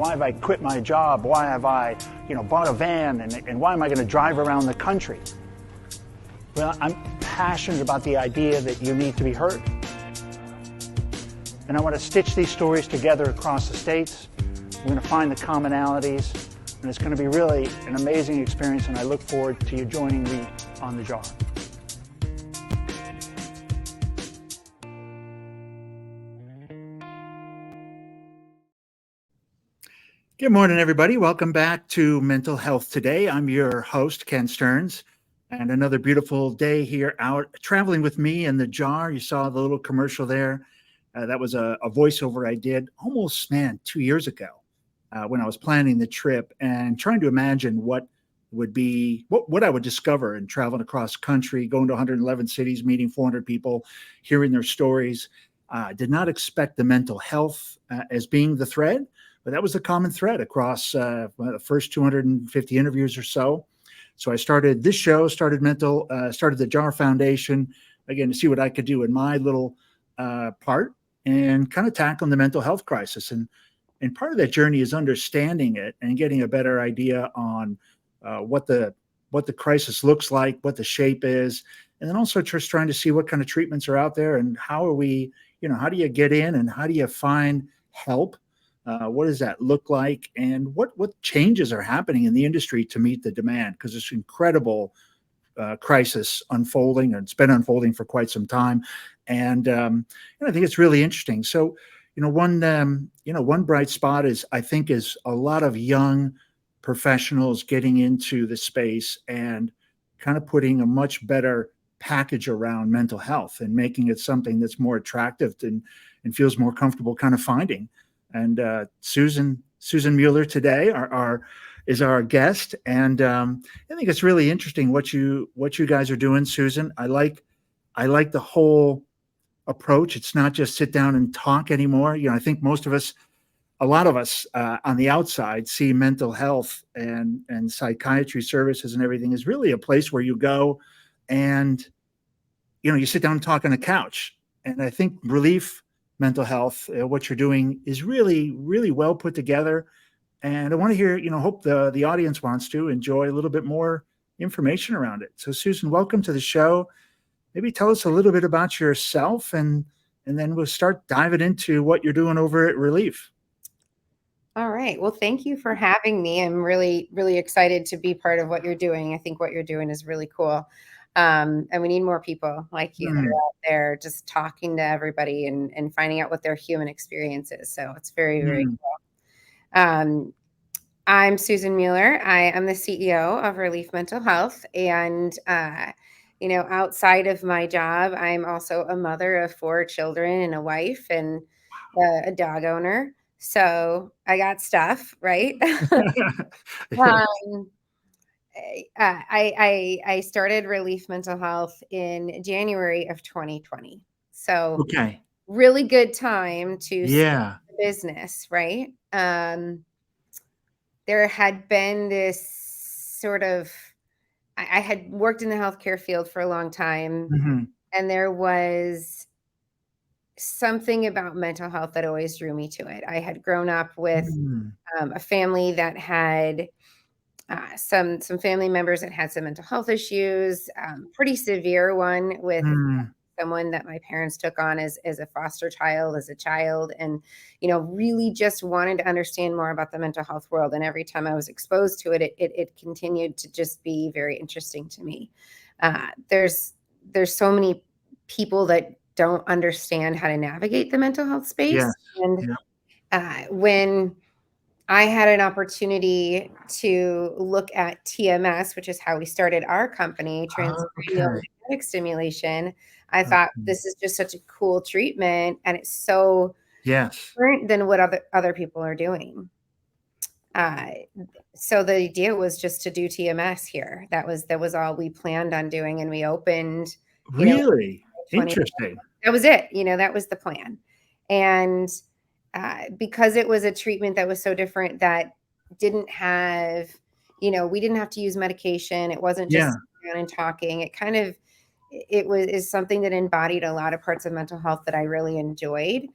Why have I quit my job? Why have I, bought a van? And why am I going to drive around the country? Well, I'm passionate about the idea that you need to be heard. And I want to stitch these stories together across the states. We're going to find the commonalities, and it's going to be really an amazing experience, and I look forward to you joining me on the jar. Good morning, everybody. Welcome back to Mental Health Today. I'm your host, Ken Stearns, and another beautiful day here out traveling with me in the jar. You saw the little commercial there. That was a voiceover I did almost, 2 years ago when I was planning the trip and trying to imagine what I would discover in traveling across the country, going to 111 cities, meeting 400 people, hearing their stories. Did not expect the mental health as being the thread. But that was the common thread across the first 250 interviews or so. So I started this show, started the JAR Foundation, again, to see what I could do in my little part and kind of tackling the mental health crisis. And part of that journey is understanding it and getting a better idea on what the crisis looks like, what the shape is, and then also just trying to see what kind of treatments are out there and how are we, how do you get in and how do you find help? What does that look like? And what changes are happening in the industry to meet the demand? Because it's incredible crisis unfolding, and it's been unfolding for quite some time. And I think it's really interesting. So, one bright spot is a lot of young professionals getting into the space and kind of putting a much better package around mental health and making it something that's more attractive and feels more comfortable kind of finding. And Susan Mueller today is our guest, and I think it's really interesting what you guys are doing, Susan. I like the whole approach. It's not just sit down and talk anymore. I think a lot of us on the outside see mental health and psychiatry services and everything is really a place where you go and you sit down and talk on a couch. And I think Relief Mental Health, what you're doing is really, really well put together. And I want to hear, hope the audience wants to enjoy a little bit more information around it. So Susan, welcome to the show. Maybe tell us a little bit about yourself and then we'll start diving into what you're doing over at Relief. All right. Well, thank you for having me. I'm really, really excited to be part of what you're doing. I think what you're doing is really cool. And we need more people like you that are out there just talking to everybody and finding out what their human experience is. So it's very, very cool. I'm Susan Mueller. I am the CEO of Relief Mental Health. And, outside of my job, I'm also a mother of 4 children and a wife and a dog owner. So I got stuff, right? I started Relief Mental Health in January of 2020. So really good time to start the business, right? There had been this sort of, I had worked in the healthcare field for a long time, and there was something about mental health that always drew me to it. I had grown up with a family that had some family members that had some mental health issues, pretty severe one with someone that my parents took on as a foster child, as a child, and, really just wanted to understand more about the mental health world. And every time I was exposed to it, it continued to just be very interesting to me. There's so many people that don't understand how to navigate the mental health space. And when I had an opportunity to look at TMS, which is how we started our company, transcranial magnetic stimulation. I thought this is just such a cool treatment, and it's so different than what other people are doing. So the idea was just to do TMS here. That was all we planned on doing, and we opened. Really interesting. That was it. That was the plan, and because it was a treatment that was so different, that didn't have, we didn't have to use medication. It wasn't just sitting down and talking. It is something that embodied a lot of parts of mental health that I really enjoyed.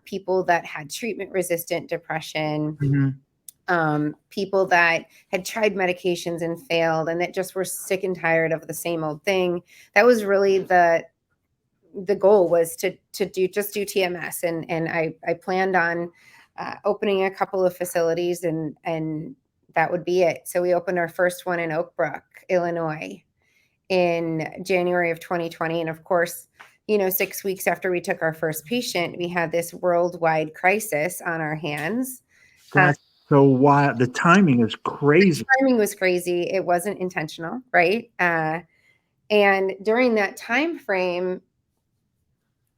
people that had treatment-resistant depression, Mm-hmm. people that had tried medications and failed and that just were sick and tired of the same old thing. That was really the goal, was to do TMS. And I planned on opening a couple of facilities, and that would be it. So we opened our first one in Oak Brook, Illinois, in January of 2020. And of course, 6 weeks after we took our first patient, we had this worldwide crisis on our hands. That's so wild. The timing is crazy. Timing was crazy. It wasn't intentional, right? And during that time frame,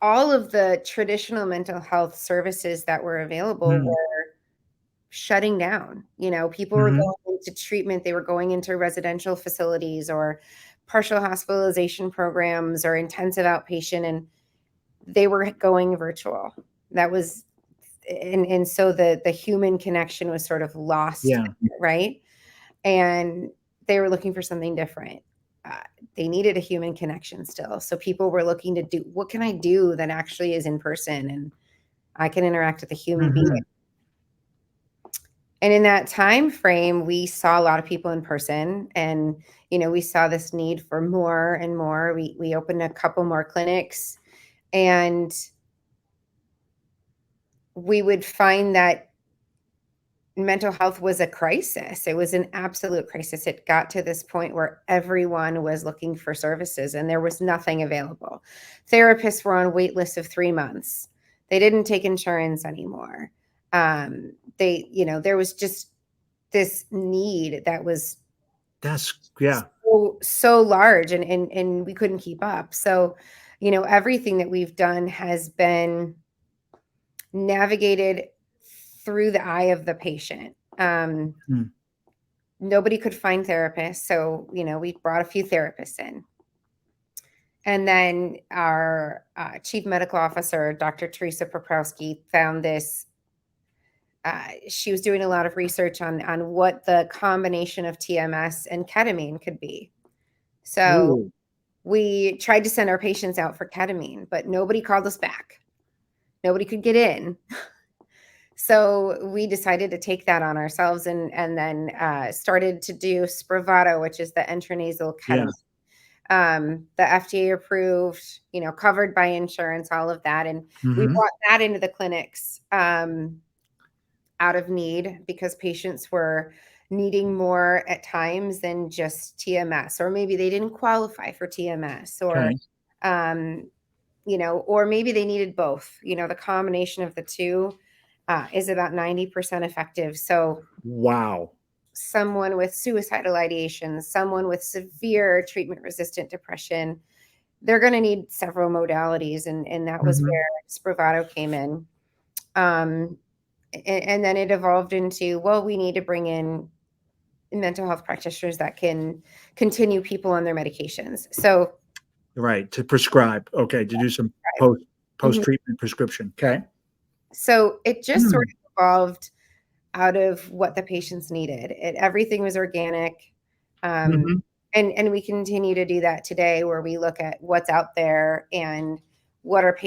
all of the traditional mental health services that were available were shutting down. People were Mm-hmm. going into treatment. They were going into residential facilities or partial hospitalization programs or intensive outpatient, and they were going virtual. That was, and so the human connection was sort of lost, Yeah. right? And they were looking for something different. They needed a human connection still. So people were looking to do, what can I do that actually is in person and I can interact with a human being? Mm-hmm. And in that time frame, we saw a lot of people in person, and we saw this need for more and more. We opened a couple more clinics, and we would find that mental health was a crisis. It was an absolute crisis. It got to this point where everyone was looking for services and there was nothing available. Therapists were on wait lists of 3 months. They didn't take insurance anymore. There was just this need that was so large, and we couldn't keep up. So, everything that we've done has been navigated through the eye of the patient. Nobody could find therapists, so we brought a few therapists in, and then our chief medical officer, Dr. Teresa Poprowski, found this. She was doing a lot of research on what the combination of TMS and ketamine could be. So Ooh. we tried to send our patients out for ketamine, but nobody called us back. Nobody could get in. So we decided to take that on ourselves, and then started to do Spravato, which is the intranasal ketamine. The FDA approved, covered by insurance, all of that. And we brought that into the clinics out of need, because patients were needing more at times than just TMS, or maybe they didn't qualify for TMS, or or maybe they needed both. The combination of the two is about 90% effective. So Wow. someone with suicidal ideation, someone with severe treatment-resistant depression, they're going to need several modalities, and that was where Spravato came in. And then it evolved into, well, we need to bring in mental health practitioners that can continue people on their medications. So to prescribe. Okay, to do some post-treatment prescription. Okay. So it just sort of evolved out of what the patients needed. Everything was organic. And we continue to do that today, where we look at what's out there and what are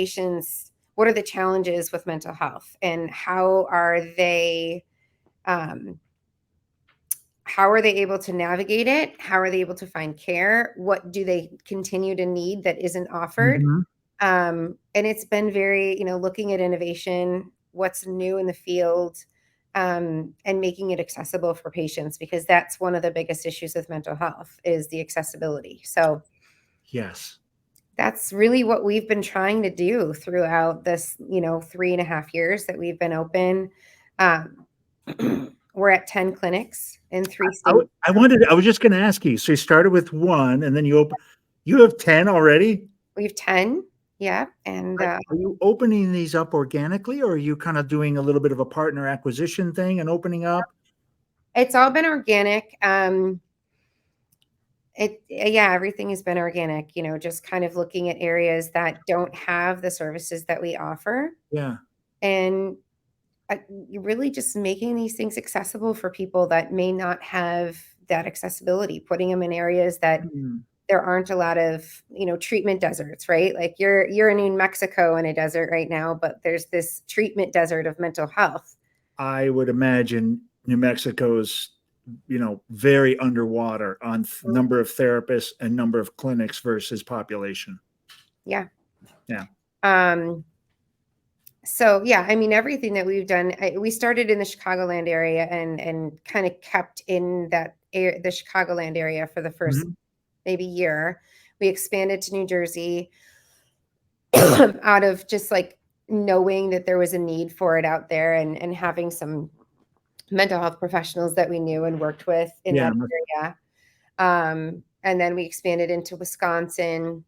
the challenges with mental health, and how are they able to navigate it? How are they able to find care? What do they continue to need that isn't offered? And it's been very, looking at innovation, what's new in the field, and making it accessible for patients, because that's one of the biggest issues with mental health, is the accessibility. So yes, that's really what we've been trying to do throughout this, 3.5 years that we've been open. We're at 10 clinics in 3 states. I was just going to ask you. So you started with one, and then you have 10 already? We have 10. Yeah. And are you opening these up organically, or are you kind of doing a little bit of a partner acquisition thing and opening up? It's all been organic. Everything has been organic, just kind of looking at areas that don't have the services that we offer. Yeah. And you're really just making these things accessible for people that may not have that accessibility, putting them in areas that there aren't a lot of, treatment deserts, right? Like you're in New Mexico in a desert right now, but there's this treatment desert of mental health. I would imagine New Mexico's, very underwater on number of therapists and number of clinics versus population. Yeah. Yeah. So yeah, I mean, everything that we've done, we started in the Chicagoland area and kind of kept in the Chicagoland area for the first maybe year. We expanded to New Jersey out of just like knowing that there was a need for it out there, and having some mental health professionals that we knew and worked with in that area. And then we expanded into Wisconsin,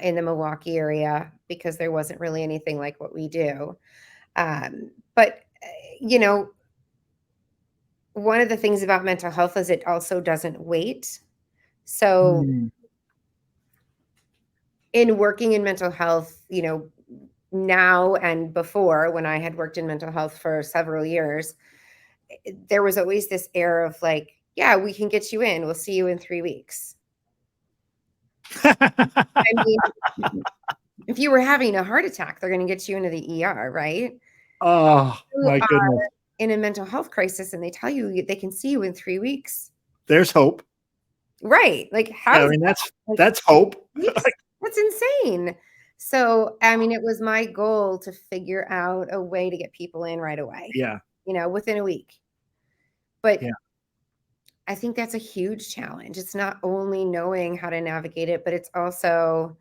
in the Milwaukee area, because there wasn't really anything like what we do. But, one of the things about mental health is it also doesn't wait. So in working in mental health, now and before, when I had worked in mental health for several years, there was always this air of like, yeah, we can get you in. We'll see you in 3 weeks. I mean, if you were having a heart attack, they're going to get you into the ER, right? Oh, my goodness. In a mental health crisis and they tell you they can see you in 3 weeks. There's hope. Right. Like, how? I mean, that's hope. That's insane. So, I mean, it was my goal to figure out a way to get people in right away. Yeah. Within a week. But yeah. I think that's a huge challenge. It's not only knowing how to navigate it, but it's also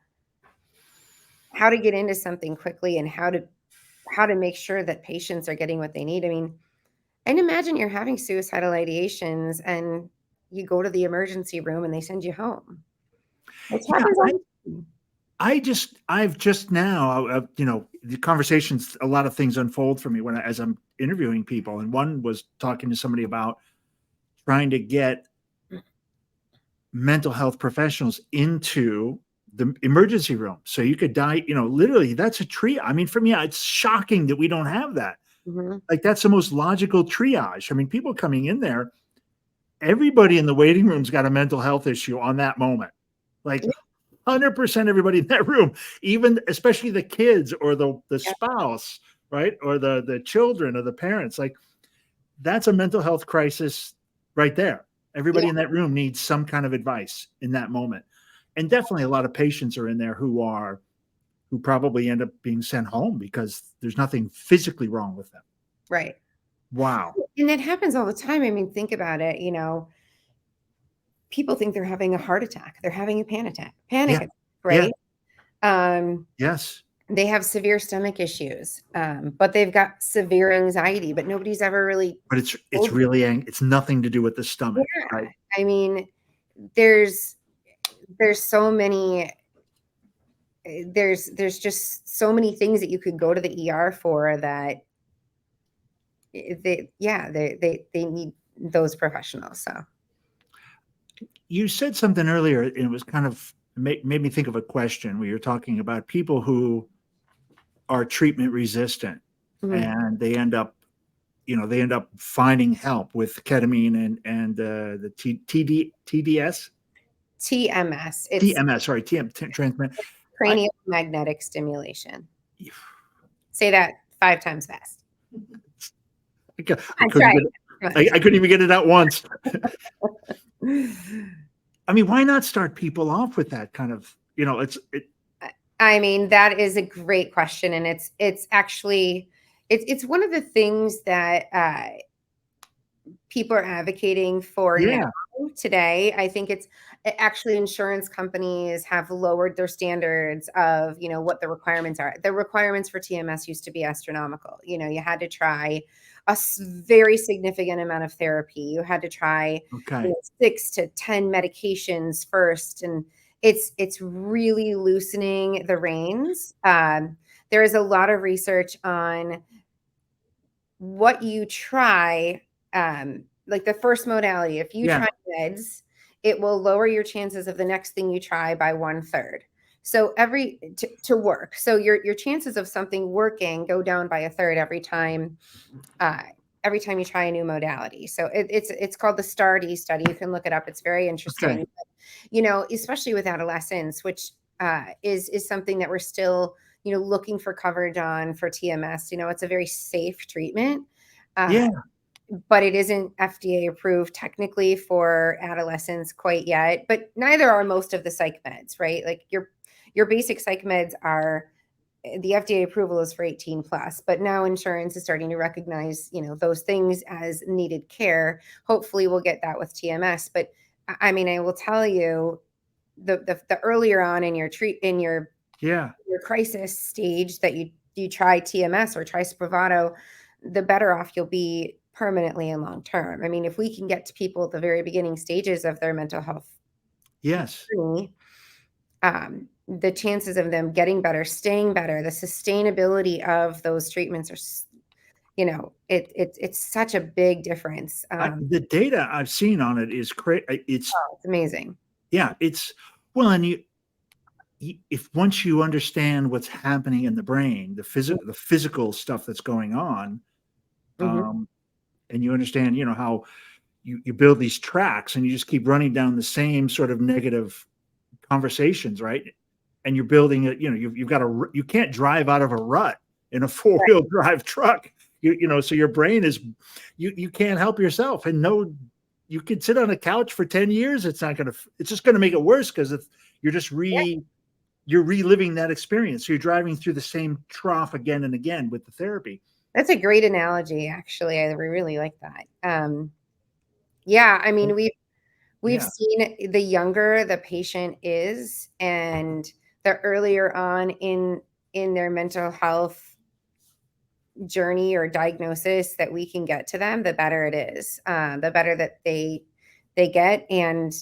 how to get into something quickly and how to make sure that patients are getting what they need. I mean, and imagine you're having suicidal ideations and you go to the emergency room and they send you home. I've just now, the conversations, a lot of things unfold for me as I'm interviewing people. And one was talking to somebody about trying to get mental health professionals into the emergency room. So you could die, literally that's a triage. I mean, for me, it's shocking that we don't have that. Like that's the most logical triage. I mean, people coming in everybody in the waiting room's got a mental health issue on that moment. Like 100% everybody in that room, even especially the kids or the spouse, right? Or the children or the parents. Like that's a mental health crisis right there. Everybody in that room needs some kind of advice in that moment. And definitely a lot of patients are in there who probably end up being sent home because there's nothing physically wrong with them. Right. Wow. And that happens all the time. I mean, think about it, people think they're having a heart attack. They're having a panic attack, right? Yes. They have severe stomach issues, but they've got severe anxiety, but nobody's ever really. But it's really, it's nothing to do with the stomach. Yeah. Right? I mean, there's so many, there's just so many things that you could go to the ER for that they need those professionals. So you said something earlier, and it was kind of made me think of a question where you're talking about people who are treatment resistant and they end up finding help with ketamine and the TDS? TMS. It's TMS, sorry, transmit. Cranial magnetic stimulation. Say that 5 times fast. I couldn't even get it out once. I mean, why not start people off with that kind of, I mean, that is a great question. And it's actually, it's one of the things that people are advocating for now today. I think it's actually insurance companies have lowered their standards of, what the requirements are. The requirements for TMS used to be astronomical. You had to try a very significant amount of therapy. You had to try 6 to 10 medications first. And it's really loosening the reins. There is a lot of research on what you try, like the first modality. If you try meds, it will lower your chances of the next thing you try by 1/3. So to work. So your chances of something working go down by 1/3 every time every time you try a new modality. So it's called the STAR-D study. You can look it up. It's very interesting. Okay. But, especially with adolescents, which is something that we're still, looking for coverage on for TMS. It's a very safe treatment. Yeah. But it isn't FDA approved technically for adolescents quite yet, but neither are most of the psych meds, right? Like your basic psych meds are, the FDA approval is for 18 plus, but now insurance is starting to recognize, those things as needed care. Hopefully we'll get that with TMS. But I mean, I will tell you, the earlier on in your crisis stage that you try TMS or try Spravato, the better off you'll be permanently and long term. I mean, if we can get to people at the very beginning stages of their mental health Yes. journey, the chances of them getting better, staying better, the sustainability of those treatments are, it's such a big difference. The data I've seen on it is great. It's Amazing. Yeah. It's well, and if once you understand what's happening in the brain, the physical stuff that's going on, Mm-hmm. and you understand, how you build these tracks and you just keep running down the same sort of negative conversations, right? And you're building it, you've got you can't drive out of a rut in a four-wheel drive truck, so your brain is, you can't help yourself. And no, you can sit on a couch for 10 years. It's just going to make it worse because you're just you're reliving that experience. So you're driving through the same trough again and again with the therapy. That's a great analogy. Actually, I really like that. Yeah, I mean, we've seen the younger the patient is and the earlier on in their mental health journey or diagnosis that we can get to them, the better it is. The better that they get, and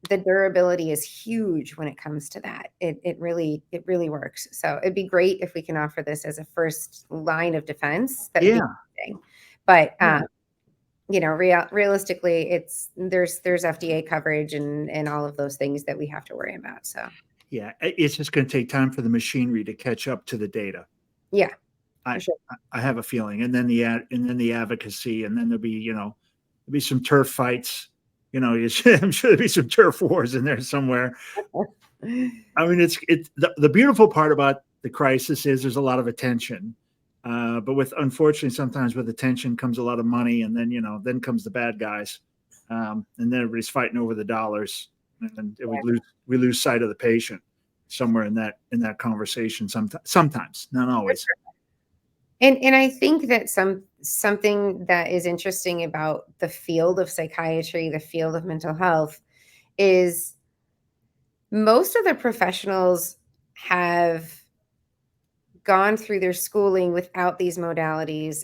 the durability is huge when it comes to that. It really works. So it'd be great if we can offer this as a first line of defense. That would be amazing. But realistically, there's FDA coverage and all of those things that we have to worry about. So yeah, it's just going to take time for the machinery to catch up to the data. Yeah, I, for sure. I have a feeling, and then the advocacy, and then there'll be some turf fights. I'm sure there'll be some turf wars in there somewhere. I mean, it's the beautiful part about the crisis is there's a lot of attention, but unfortunately sometimes with attention comes a lot of money, and then comes the bad guys, and then everybody's fighting over the dollars, and we lose sight of the patient somewhere in that conversation. Sometimes, not always. And I think that something that is interesting about the field of psychiatry, the field of mental health, is most of the professionals have gone through their schooling without these modalities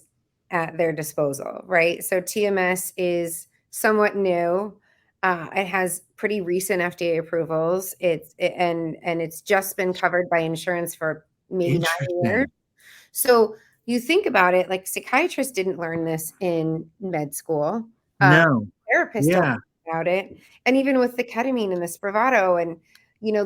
at their disposal, right? So TMS is somewhat new. It has pretty recent FDA approvals. And it's just been covered by insurance for maybe 9 years. So you think about it, like psychiatrists didn't learn this in med school. No. Therapists don't learn about it. And even with the ketamine and the Spravato, and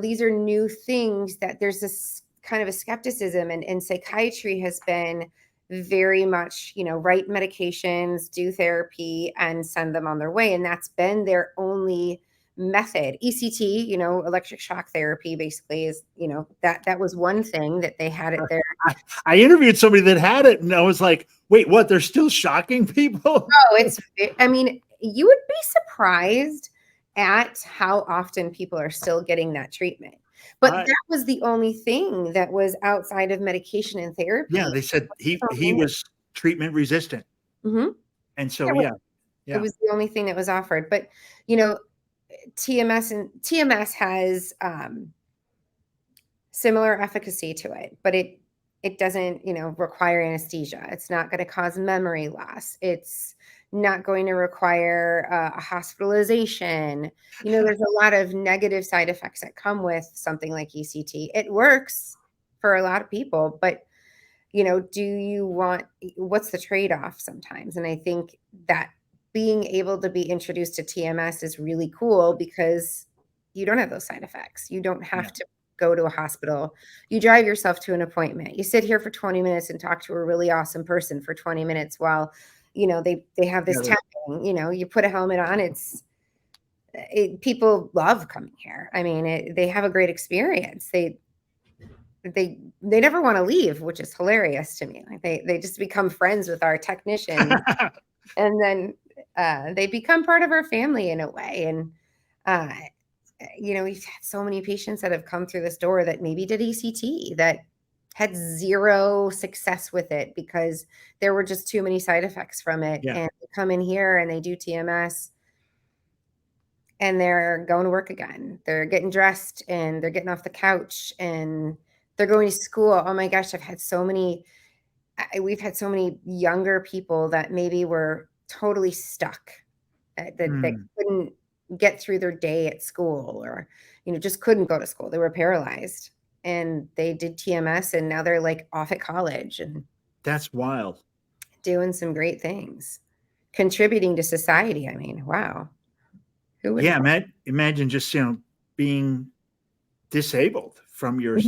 these are new things that there's this kind of a skepticism, and psychiatry has been very much, write medications, do therapy, and send them on their way. And that's been their only method. ECT, electric shock therapy, basically is, that was one thing that they had it there. I interviewed somebody that had it, and I was like, wait, what? They're still shocking people? Oh, I mean, you would be surprised at how often people are still getting that treatment. But that was the only thing that was outside of medication and therapy. Yeah, they said he was treatment resistant. Mm-hmm. And so, it was the only thing that was offered. But, TMS has similar efficacy to it, but it doesn't, require anesthesia. It's not going to cause memory loss. It's not going to require a hospitalization. There's a lot of negative side effects that come with something like ECT. It works for a lot of people, but what's the trade-off sometimes? And I think that being able to be introduced to TMS is really cool because you don't have those side effects. You don't have to go to a hospital. You drive yourself to an appointment. You sit here for 20 minutes and talk to a really awesome person for 20 minutes while, they have this tapping, you put a helmet on, people love coming here. I mean, they have a great experience. They never want to leave, which is hilarious to me. Like they just become friends with our technicians, and then they become part of our family in a way. And we've had so many patients that have come through this door that maybe did ECT that had zero success with it because there were just too many side effects from it. Yeah. And they come in here and they do TMS and they're going to work again. They're getting dressed and they're getting off the couch and they're going to school. Oh my gosh, we've had so many younger people that maybe were totally stuck, that couldn't get through their day at school, or just couldn't go to school. They were paralyzed and they did TMS and now they're like off at college and that's wild, doing some great things, contributing to society. I mean, wow. Who would imagine just being disabled from your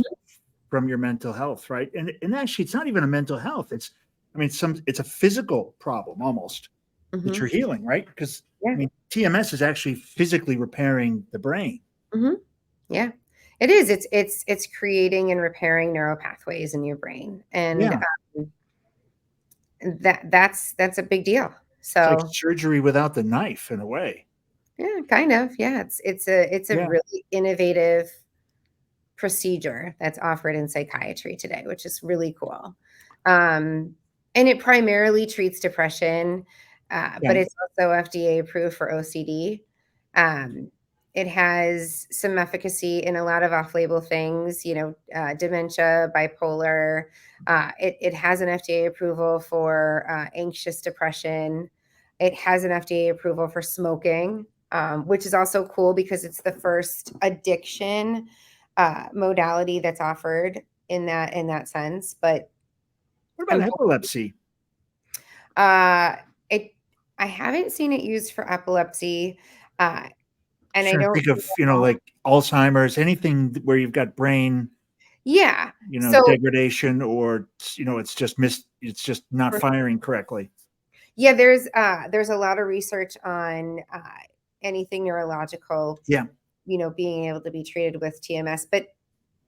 mental health, right? And actually it's not even a mental health, it's a physical problem almost that you're healing, right? Because TMS is actually physically repairing the brain. Yeah, it is. It's creating and repairing neural pathways in your brain, and that's a big deal. So it's like surgery without the knife in a way. Yeah, kind of. Yeah, it's a really innovative procedure that's offered in psychiatry today, which is really cool. And it primarily treats depression, but it's also FDA approved for OCD. It has some efficacy in a lot of off-label things, dementia, bipolar. It has an FDA approval for anxious depression. It has an FDA approval for smoking, which is also cool because it's the first addiction modality that's offered in that sense. But what about epilepsy? I haven't seen it used for epilepsy. And I don't think of, like Alzheimer's, anything where you've got brain, degradation, or, it's just not firing correctly. Yeah, there's a lot of research on anything neurological, being able to be treated with TMS, but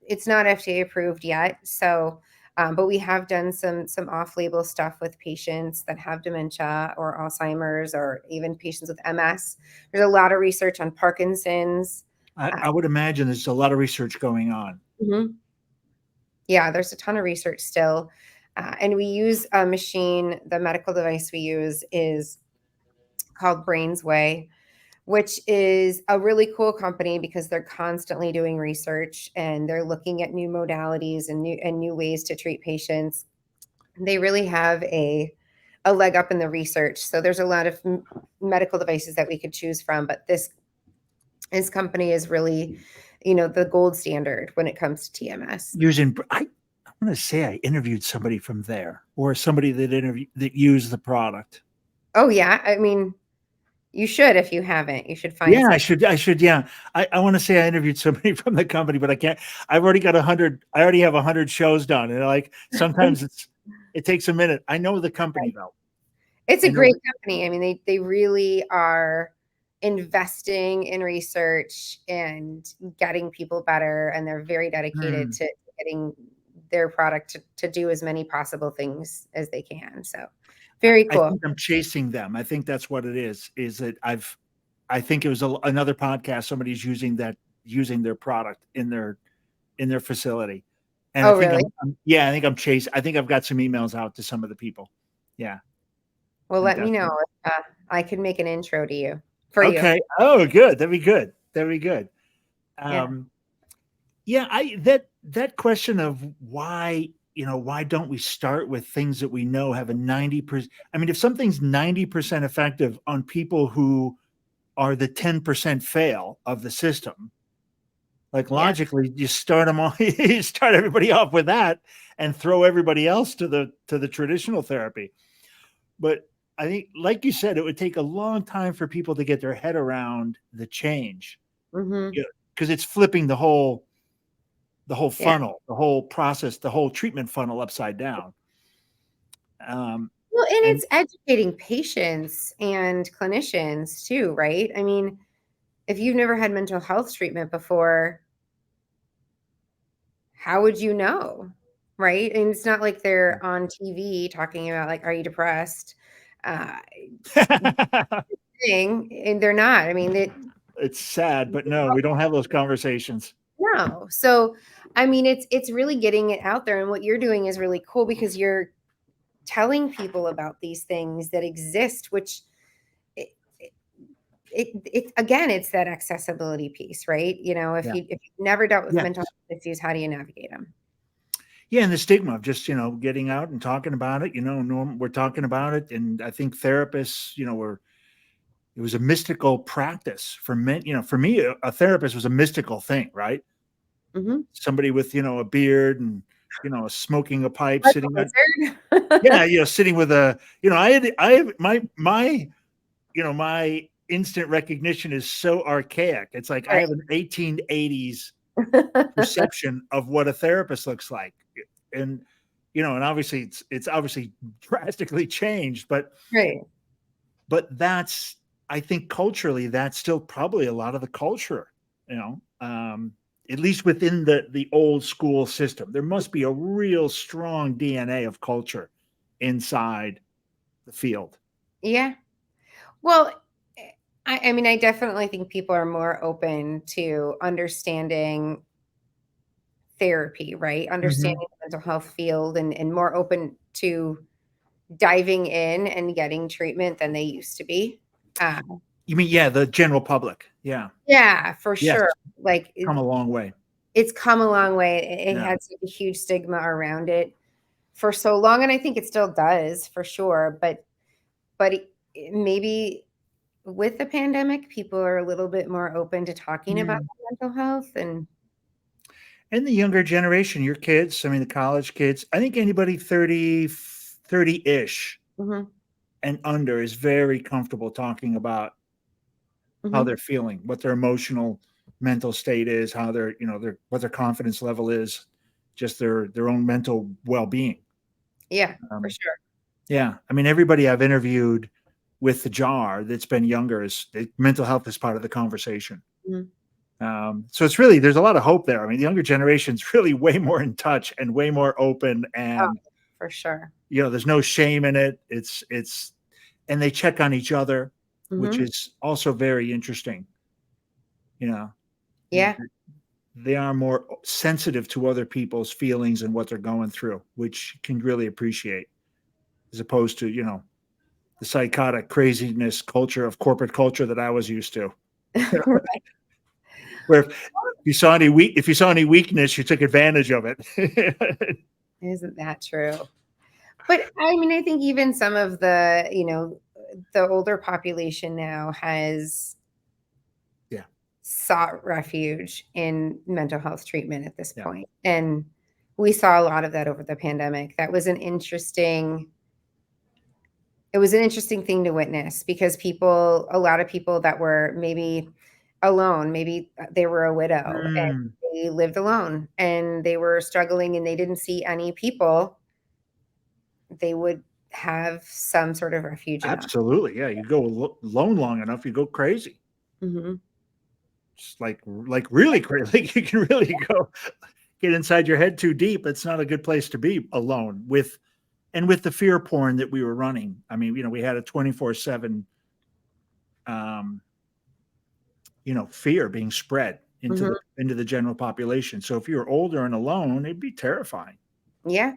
it's not FDA approved yet. So, but we have done some off-label stuff with patients that have dementia or Alzheimer's, or even patients with MS. There's a lot of research on Parkinson's. I would imagine there's a lot of research going on. Yeah, there's a ton of research still. And we use a machine. The medical device we use is called Brainsway, which is a really cool company because they're constantly doing research and they're looking at new modalities and new ways to treat patients. They really have a leg up in the research. So there's a lot of medical devices that we could choose from, but this company is really, the gold standard when it comes to TMS. I want to say I interviewed somebody from there, or somebody that used the product. Oh yeah, I mean, you should. If you haven't, you should find. Yeah, I should. Yeah, I want to say I interviewed somebody from the company, but I can't. I've already got 100. I already have 100 shows done, and like sometimes it takes a minute. I know the company though. It's a great company. I mean, they really are investing in research and getting people better, and they're very dedicated to getting their product to do as many possible things as they can. So very cool. I think I'm chasing them. I think that's what it is that I think it was another podcast. Somebody's using their product in their facility. And I think really? I think I'm chasing. I think I've got some emails out to some of the people. Yeah. Well, let me know if I can make an intro to you. Okay. You. Oh, good. That'd be good. That question of why don't we start with things that we know have a 90%? I mean, if something's 90% effective on people who are the 10% fail of the system, like logically, you start them all, you start everybody off with that and throw everybody else to the traditional therapy. But I think, like you said, it would take a long time for people to get their head around the change, because it's flipping the whole funnel, the whole process, the whole treatment funnel upside down. Well, and And it's educating patients and clinicians too, right? I mean, if you've never had mental health treatment before, how would you know? Right? And it's not like they're on TV talking about like, are you depressed? Uh, and they're not. I mean, it's sad, but no, we don't have those conversations. no. So, I mean, it's really getting it out there, and what you're doing is really cool because you're telling people about these things that exist, which it again, it's that accessibility piece, right? You know, if Yeah. you've never dealt with Yes. mental health issues, how do you navigate them? Yeah, and the stigma of just, getting out and talking about it, we're talking about it. And I think therapists, it was a mystical practice for men. For me, a therapist was a mystical thing, right? Mhm. Somebody with, a beard and, smoking a pipe, Like sitting a on, wizard. yeah, sitting with a, I have my instant recognition is so archaic. It's like I Right. have an 1880s perception of what a therapist looks like. And, and obviously it's obviously drastically changed, Right. that's, I think culturally, that's still probably a lot of the culture, you know, um, at least within the old school system. There must be a real strong DNA of culture inside the field. Yeah. Well, I mean, I definitely think people are more open to understanding therapy, right? Understanding Mhm. the mental health field and more open to diving in and getting treatment than they used to be. Uh, You mean, yeah, the general public? Yeah. yeah, for Yes. sure. Like Come a long way. it's come a long way. It Yeah. had such a huge stigma around it for so long, and I think it still does for sure. But maybe with the pandemic, people are a little bit more open to talking about Yeah. mental health and And the younger generation, your kids, I mean, the college kids, I think anybody 30-ish mhm, and under is very comfortable talking about how mhm. they're feeling, what their emotional mental state is, how what their confidence level is, just their own mental well-being. Yeah, for Um, sure. yeah, I mean, everybody I've interviewed with the jar that's been younger mental health is part of the conversation. Mhm. So it's really, there's a lot of hope there. I mean, the younger generation's really way more in touch and way more open, Oh, and for sure. there's no shame in it. And they check on each other, which Mhm. is also very interesting. You know, Yeah. they are more sensitive to other people's feelings and what they're going through, which you can really appreciate, as opposed to the psychotic craziness culture of corporate culture that I was used to, Right. where if you saw any weakness, you took advantage of it. Isn't that true? But, I mean, I think even some of the, the older population now has Yeah, sought refuge in mental health treatment at this yeah, point, and we saw a lot of that over the pandemic. That was an interesting it was an interesting thing to witness because a lot of people that were maybe alone, maybe they were a widow and mm, they lived alone and they were struggling and they didn't see any people, they would have some sort of refuge in that. absolutely. Yeah, you go alone long enough, you go crazy. Mhm. It's like really crazy. Like you can really go get inside your head too deep. It's not a good place to be alone with the fear porn that we were running. I mean, we had a 24/7 um, fear being spread Mhm. into the general population. So if you're older and alone, it'd be terrifying. Yeah.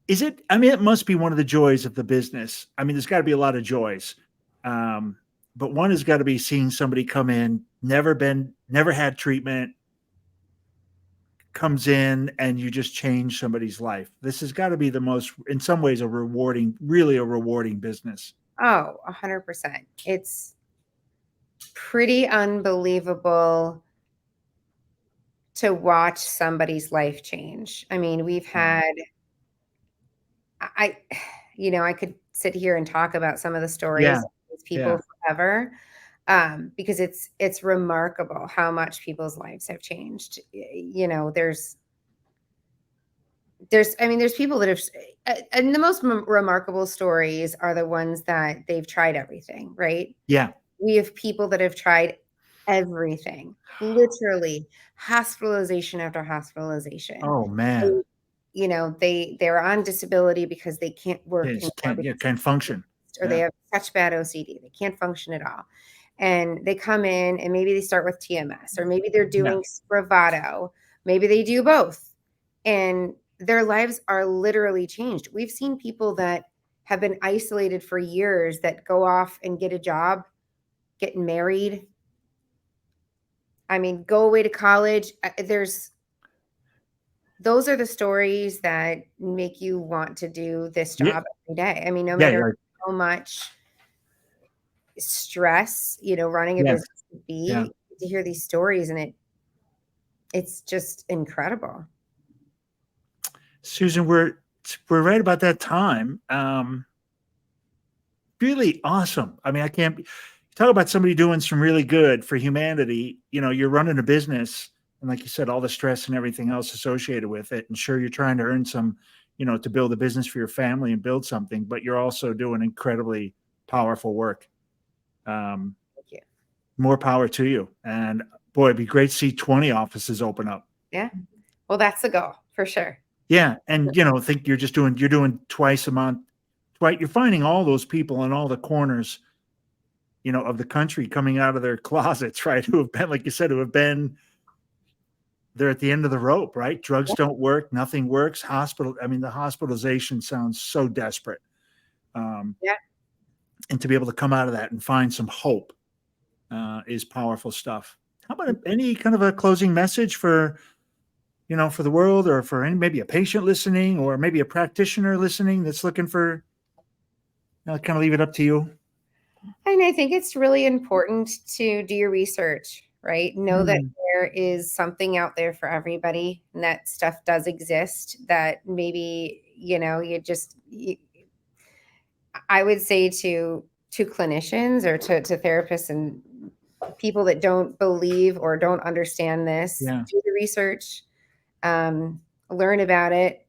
Is it? I mean, it must be one of the joys of the business. I mean, there's got to be a lot of joys. Um, but one has got to be seeing somebody come in, never had treatment, comes in, and you just change somebody's life. This has got to be the most, in some ways, really a rewarding business. Oh, 100%. It's pretty unbelievable to watch somebody's life change. I mean, we've Yeah. had I I could sit here and talk about some of the stories Yeah. of these Yeah. people forever, because it's remarkable how much people's lives have changed. There's I mean, there's people that have And the most remarkable stories are the ones that they've tried everything, right? Yeah. We have people that have tried everything, literally hospitalization after hospitalization. Oh man. They're on disability because they can't work Yes, anymore can't function. or they have such bad OCD. They can't function at all. And they come in and maybe they start with TMS, or maybe they're doing Spravato. Maybe they do both. And their lives are literally changed. We've seen people that have been isolated for years that go off and get a job, get married. I mean, go away to college. Those are the stories that make you want to do this job every day. I mean, no matter how much stress, running a business would be, to hear these stories, and it's just incredible. Susan, we're right about that time. Really awesome. I mean, I can't talk about somebody doing some really good for humanity. You're running a business, and like you said, all the stress and everything else associated with it. And sure, you're trying to earn some, to build a business for your family and build something, but you're also doing incredibly powerful work. Thank you. More power to you. And boy, it'd be great to see 20 offices open up. Yeah. Well, that's the goal for sure. Yeah. And, think you're doing twice a month, right? You're finding all those people in all the corners, of the country coming out of their closets, right? Who have been, like you said, they're at the end of the rope, right? Drugs don't work. Nothing works. The hospitalization sounds so desperate. And to be able to come out of that and find some hope is powerful stuff. How about any kind of a closing message for the world, or for maybe a patient listening, or maybe a practitioner listening that's looking for, kind of leave it up to you. And I think it's really important to do your research, right? Know that there is something out there for everybody, and that stuff does exist, that maybe, I would say to clinicians or to therapists and people that don't believe or don't understand this, do the research, learn about it,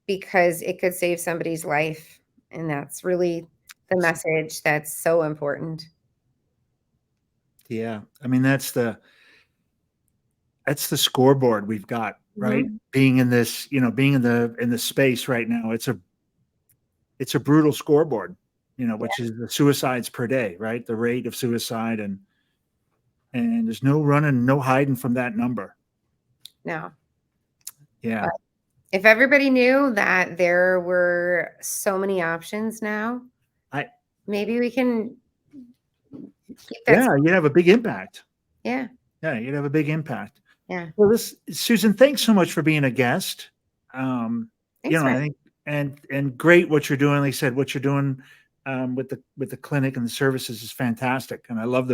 because it could save somebody's life. And that's really the message that's so important. Yeah. I mean, that's the scoreboard we've got, right? Being in this, being in the space right now, it's a brutal scoreboard, which is the suicides per day, right? The rate of suicide, and there's no running, no hiding from that number. No. Yeah. But if everybody knew that there were so many options now, maybe we can keep that. Yeah, you'd have a big impact. Yeah. Yeah, you'd have a big impact. Yeah. Well, Susan, thanks so much for being a guest. Thanks, I think and great what you're doing. Like I said, what you're doing with the clinic and the services is fantastic. And I love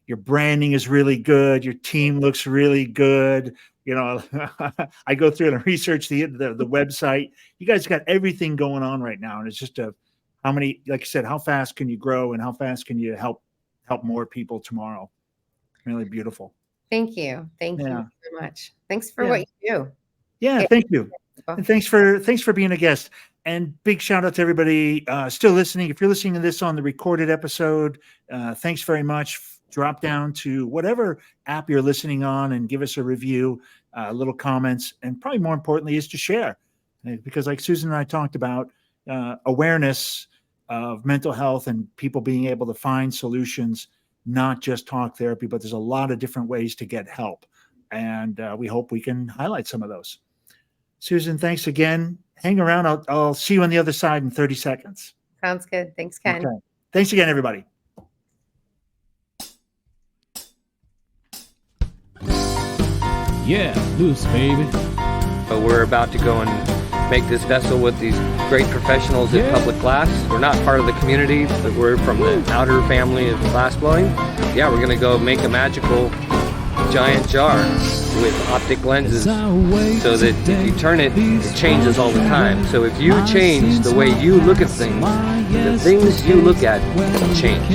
your branding is really good. Your team looks really good. I go through and research the website. You guys got everything going on right now. And it's just how many, like I said, how fast can you grow, and how fast can you help more people tomorrow? Really beautiful. Thank you. Thank you so much. Thanks for what you do. Yeah, thank you. And thanks for being a guest. And big shout out to everybody still listening. If you're listening to this on the recorded episode, thanks very much. Drop down to whatever app you're listening on and give us a review, little comments, and probably more importantly is to share. Because like Susan and I talked about, awareness of mental health and people being able to find solutions, not just talk therapy, but there's a lot of different ways to get help. And we hope we can highlight some of those. Susan, thanks again. Hang around. I'll see you on the other side in 30 seconds. Sounds good. Thanks, Ken. Okay. Thanks again, everybody. Yeah, loose, baby. We're about to go and make this vessel with these great professionals at Public Glass. We're not part of the community, but we're from the outer family of glassblowing. Yeah, we're going to go make a magical giant jar with optic lenses so that if you turn it, it changes all the time. So if you change the way you look at things, the things you look at change.